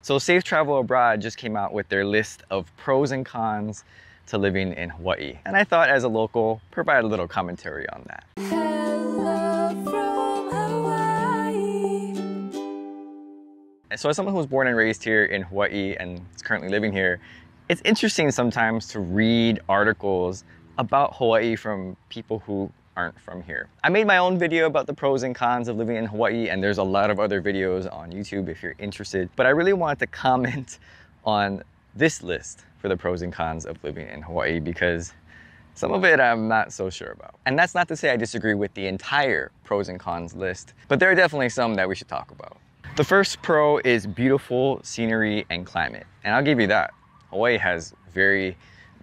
So Safe Travel Abroad just came out with their list of pros and cons to living in Hawaii. And I thought as a local, provide a little commentary on that. Hello from Hawaii. So as someone who was born and raised here in Hawaii and is currently living here, it's interesting sometimes to read articles about Hawaii from people who aren't from here. I made my own video about the pros and cons of living in Hawaii, and there's a lot of other videos on YouTube if you're interested. But I really wanted to comment on this list for the pros and cons of living in Hawaii because some of it I'm not so sure about. And that's not to say I disagree with the entire pros and cons list, but there are definitely some that we should talk about. The first pro is beautiful scenery and climate. And I'll give you that. Hawaii has very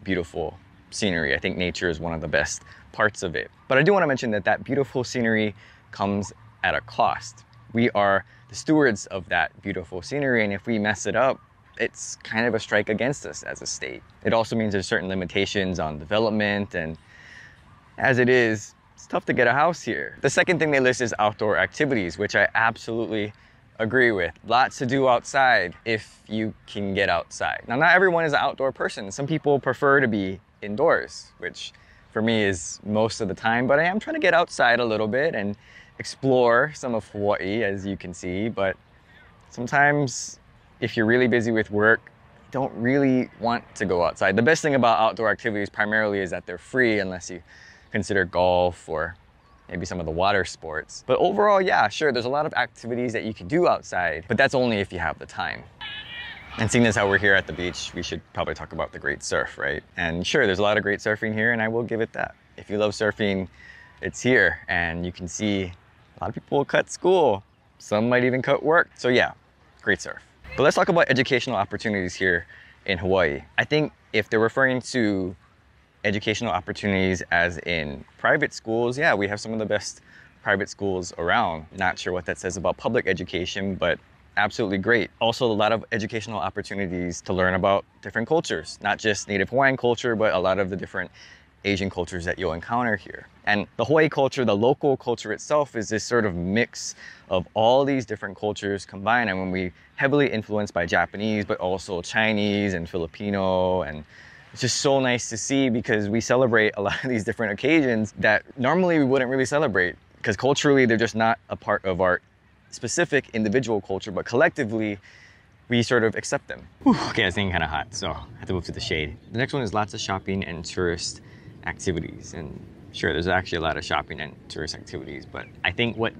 beautiful scenery. I think nature is one of the best parts of it. But I do want to mention that that beautiful scenery comes at a cost. We are the stewards of that beautiful scenery, and if we mess it up, it's kind of a strike against us as a state. It also means there's certain limitations on development, and as it is, it's tough to get a house here. The second thing they list is outdoor activities, which I absolutely agree with. Lots to do outside if you can get outside. Now, not everyone is an outdoor person. Some people prefer to be indoors, which for me is most of the time, but I am trying to get outside a little bit and explore some of Hawaii, as you can see. But sometimes if you're really busy with work, you don't really want to go outside. The best thing about outdoor activities primarily is that they're free unless you consider golf or maybe some of the water sports. But overall, yeah, sure, there's a lot of activities that you can do outside, but that's only if you have the time. And seeing as how we're here at the beach, we should probably talk about the great surf, right? And sure, there's a lot of great surfing here, and I will give it that. If you love surfing, it's here, and you can see a lot of people cut school. Some might even cut work. So yeah, great surf. But let's talk about educational opportunities here in Hawaii. I think if they're referring to educational opportunities as in private schools, yeah, we have some of the best private schools around. Not sure what that says about public education, but absolutely great. Also, a lot of educational opportunities to learn about different cultures, not just Native Hawaiian culture, but a lot of the different Asian cultures that you'll encounter here. And the Hawaii culture, the local culture itself, is this sort of mix of all these different cultures combined. And when we heavily influenced by Japanese, but also Chinese and Filipino, and it's just so nice to see because we celebrate a lot of these different occasions that normally we wouldn't really celebrate because culturally they're just not a part of our specific individual culture, but collectively we sort of accept them. Whew, okay, it's getting kind of hot, so I have to move to the shade. The next one is lots of shopping and tourist activities. And sure, there's actually a lot of shopping and tourist activities, but I think what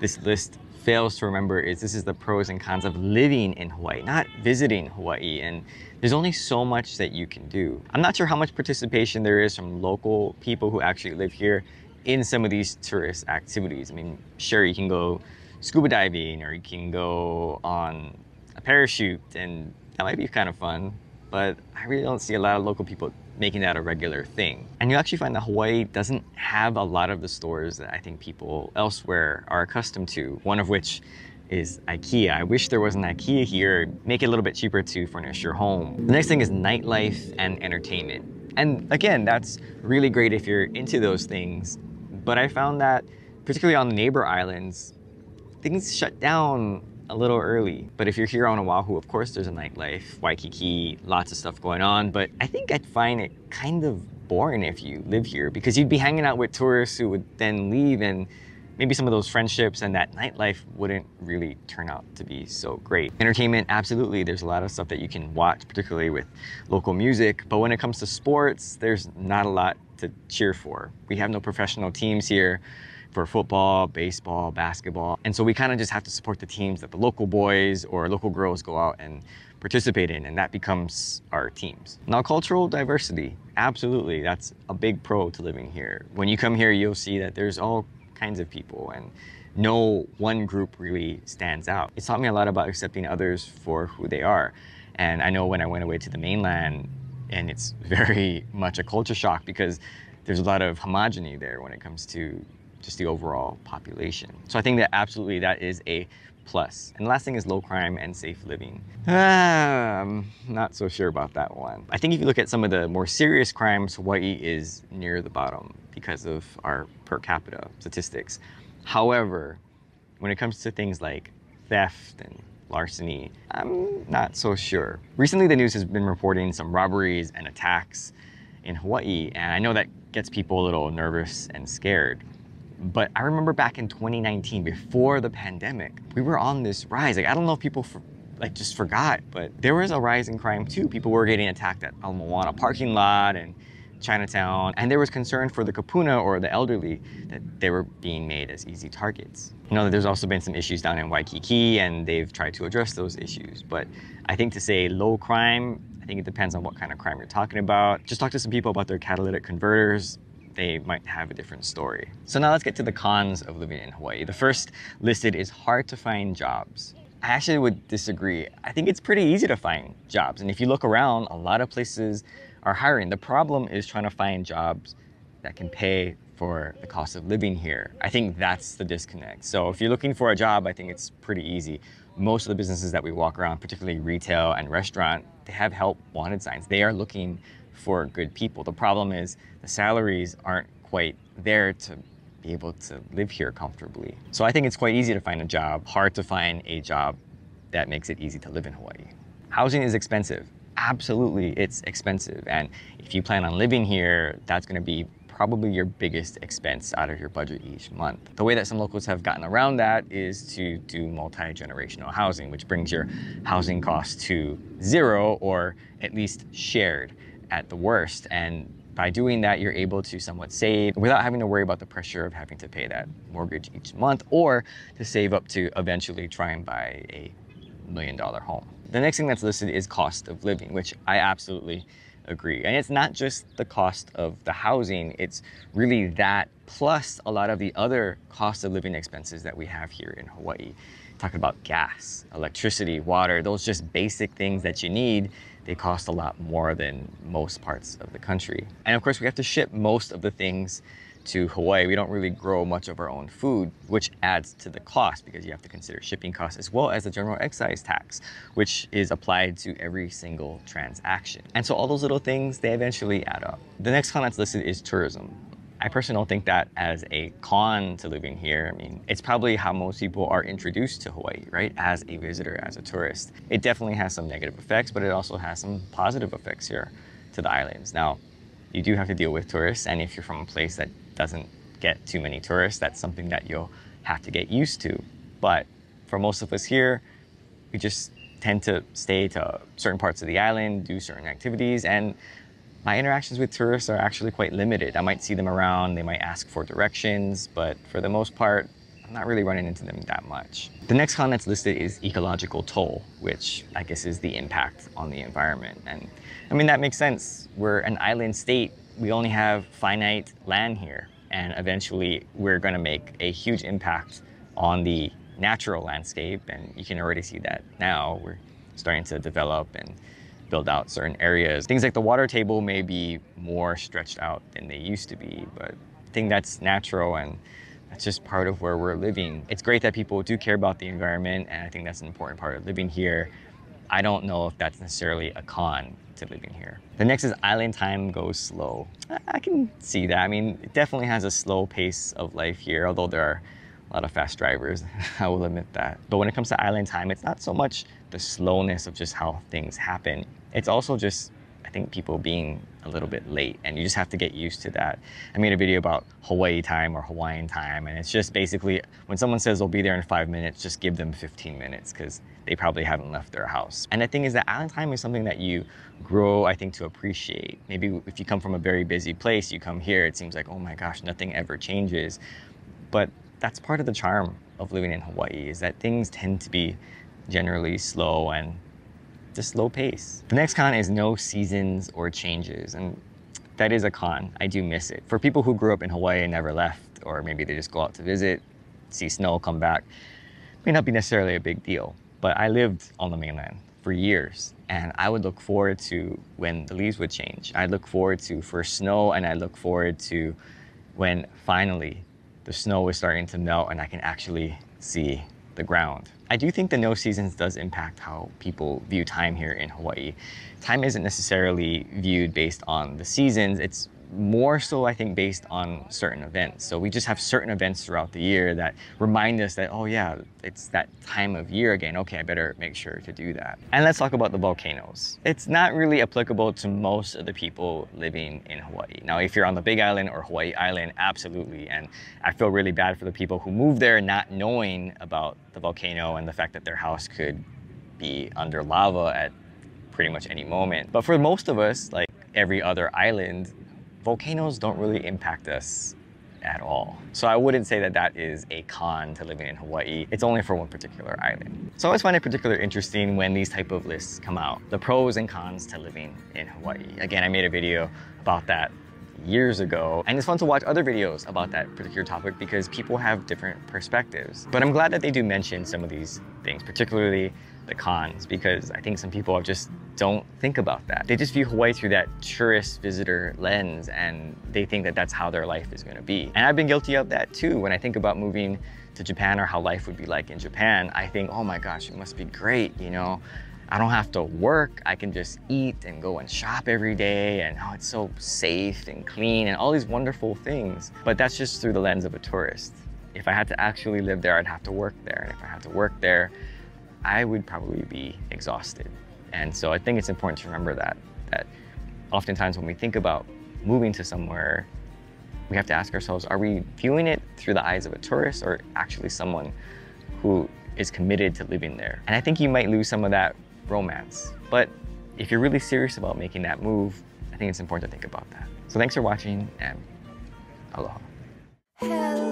this list fails to remember is this is the pros and cons of living in Hawaii, not visiting Hawaii. And there's only so much that you can do. I'm not sure how much participation there is from local people who actually live here in some of these tourist activities. I mean, sure, you can go scuba diving or you can go on a parachute, and that might be kind of fun, but I really don't see a lot of local people making that a regular thing. And you actually find that Hawaii doesn't have a lot of the stores that I think people elsewhere are accustomed to, one of which is IKEA. I wish there was an IKEA here, make it a little bit cheaper to furnish your home. The next thing is nightlife and entertainment. And again, that's really great if you're into those things, but I found that particularly on the neighbor islands, things shut down a little early. But if you're here on Oahu, of course there's a nightlife, Waikiki, lots of stuff going on, but I think I'd find it kind of boring if you live here because you'd be hanging out with tourists who would then leave, and maybe some of those friendships and that nightlife wouldn't really turn out to be so great. Entertainment, absolutely, there's a lot of stuff that you can watch, particularly with local music, but when it comes to sports, there's not a lot to cheer for. We have no professional teams here for football, baseball, basketball. And so we kind of just have to support the teams that the local boys or local girls go out and participate in, and that becomes our teams. Now, cultural diversity, absolutely, that's a big pro to living here. When you come here, you'll see that there's all kinds of people and no one group really stands out. It's taught me a lot about accepting others for who they are. And I know when I went away to the mainland, and it's very much a culture shock because there's a lot of homogeny there when it comes to just the overall population. So I think that absolutely that is a plus. And the last thing is low crime and safe living. I'm not so sure about that one. I think if you look at some of the more serious crimes, Hawaii is near the bottom because of our per capita statistics. However, when it comes to things like theft and larceny? I'm not so sure. Recently, the news has been reporting some robberies and attacks in Hawaii, and I know that gets people a little nervous and scared. But I remember back in 2019, before the pandemic, we were on this rise. Like, I don't know if people just forgot, but there was a rise in crime too. People were getting attacked at a Moana parking lot and Chinatown, and there was concern for the kapuna or the elderly that they were being made as easy targets. You know, there's also been some issues down in Waikiki, and they've tried to address those issues. But I think to say low crime, I think it depends on what kind of crime you're talking about. Just talk to some people about their catalytic converters. They might have a different story. So now let's get to the cons of living in Hawaii. The first listed is hard to find jobs. I actually would disagree. I think it's pretty easy to find jobs. And if you look around, a lot of places are hiring. The problem is trying to find jobs that can pay for the cost of living here. I think that's the disconnect. So if you're looking for a job, I think it's pretty easy. Most of the businesses that we walk around, particularly retail and restaurant, they have help wanted signs. They are looking for good people. The problem is the salaries aren't quite there to be able to live here comfortably. So I think it's quite easy to find a job, hard to find a job that makes it easy to live in Hawaii. Housing is expensive. Absolutely, it's expensive. And if you plan on living here, that's gonna be probably your biggest expense out of your budget each month. The way that some locals have gotten around that is to do multi-generational housing, which brings your housing costs to zero or at least shared at the worst. And by doing that, you're able to somewhat save without having to worry about the pressure of having to pay that mortgage each month, or to save up to eventually try and buy a $1 million home. The next thing that's listed is cost of living, which I absolutely agree. And it's not just the cost of the housing, it's really that plus a lot of the other cost of living expenses that we have here in Hawaii. Talking about gas, electricity, water, those just basic things that you need, they cost a lot more than most parts of the country. And of course, we have to ship most of the things to Hawaii. We don't really grow much of our own food, which adds to the cost because you have to consider shipping costs as well as the general excise tax, which is applied to every single transaction. And so all those little things, they eventually add up. The next con that's listed is tourism. I personally don't think that as a con to living here. I mean, it's probably how most people are introduced to Hawaii, right? As a visitor, as a tourist. It definitely has some negative effects, but it also has some positive effects here to the islands. Now, you do have to deal with tourists, and if you're from a place that doesn't get too many tourists, that's something that you'll have to get used to. But for most of us here, we just tend to stay to certain parts of the island, do certain activities, and my interactions with tourists are actually quite limited. I might see them around, they might ask for directions, but for the most part, I'm not really running into them that much. The next con that's listed is ecological toll, which I guess is the impact on the environment. And I mean, that makes sense. We're an island state. We only have finite land here, and eventually we're gonna make a huge impact on the natural landscape, and you can already see that now. We're starting to develop and build out certain areas. Things like the water table may be more stretched out than they used to be, but I think that's natural and that's just part of where we're living. It's great that people do care about the environment, and I think that's an important part of living here. I don't know if that's necessarily a con to living here. The next is island time goes slow. I can see that. I mean, it definitely has a slow pace of life here, although there are a lot of fast drivers, I will admit that. But when it comes to island time, it's not so much the slowness of just how things happen. It's also just, I think, people being a little bit late, and you just have to get used to that. I made a video about Hawaii time or Hawaiian time, and it's just basically when someone says they'll be there in 5 minutes, just give them 15 minutes because they probably haven't left their house. And the thing is that island time is something that you grow, I think, to appreciate. Maybe if you come from a very busy place, you come here, it seems like, oh my gosh, nothing ever changes. But that's part of the charm of living in Hawaii, is that things tend to be generally slow and just slow pace. The next con is no seasons or changes, and that is a con. I do miss it. For people who grew up in Hawaii and never left, or maybe they just go out to visit, see snow, come back, may not be necessarily a big deal. But I lived on the mainland for years, and I would look forward to when the leaves would change. I look forward to first snow, and I look forward to when finally the snow was starting to melt and I can actually see the ground. I do think the no seasons does impact how people view time here in Hawaii. Time isn't necessarily viewed based on the seasons, it's more so, I think, based on certain events. So we just have certain events throughout the year that remind us that, oh yeah, it's that time of year again. Okay, I better make sure to do that. And let's talk about the volcanoes. It's not really applicable to most of the people living in Hawaii. Now, if you're on the Big Island or Hawaii Island, absolutely. And I feel really bad for the people who moved there not knowing about the volcano and the fact that their house could be under lava at pretty much any moment. But for most of us, like every other island, volcanoes don't really impact us at all. So I wouldn't say that that is a con to living in Hawaii. It's only for one particular island. So I always find it particularly interesting when these type of lists come out, the pros and cons to living in Hawaii. Again, I made a video about that years ago, and it's fun to watch other videos about that particular topic because people have different perspectives. But I'm glad that they do mention some of these things, particularly the cons, because I think some people just don't think about that. They just view Hawaii through that tourist visitor lens, and they think that that's how their life is going to be. And I've been guilty of that too. When I think about moving to Japan or how life would be like in Japan, I think, oh my gosh, it must be great, you know? I don't have to work, I can just eat and go and shop every day, and oh, it's so safe and clean and all these wonderful things. But that's just through the lens of a tourist. If I had to actually live there, I'd have to work there. And if I had to work there, I would probably be exhausted. And so I think it's important to remember that oftentimes when we think about moving to somewhere, we have to ask ourselves, are we viewing it through the eyes of a tourist or actually someone who is committed to living there? And I think you might lose some of that romance. But if you're really serious about making that move, I think it's important to think about that. So thanks for watching, and aloha. Hello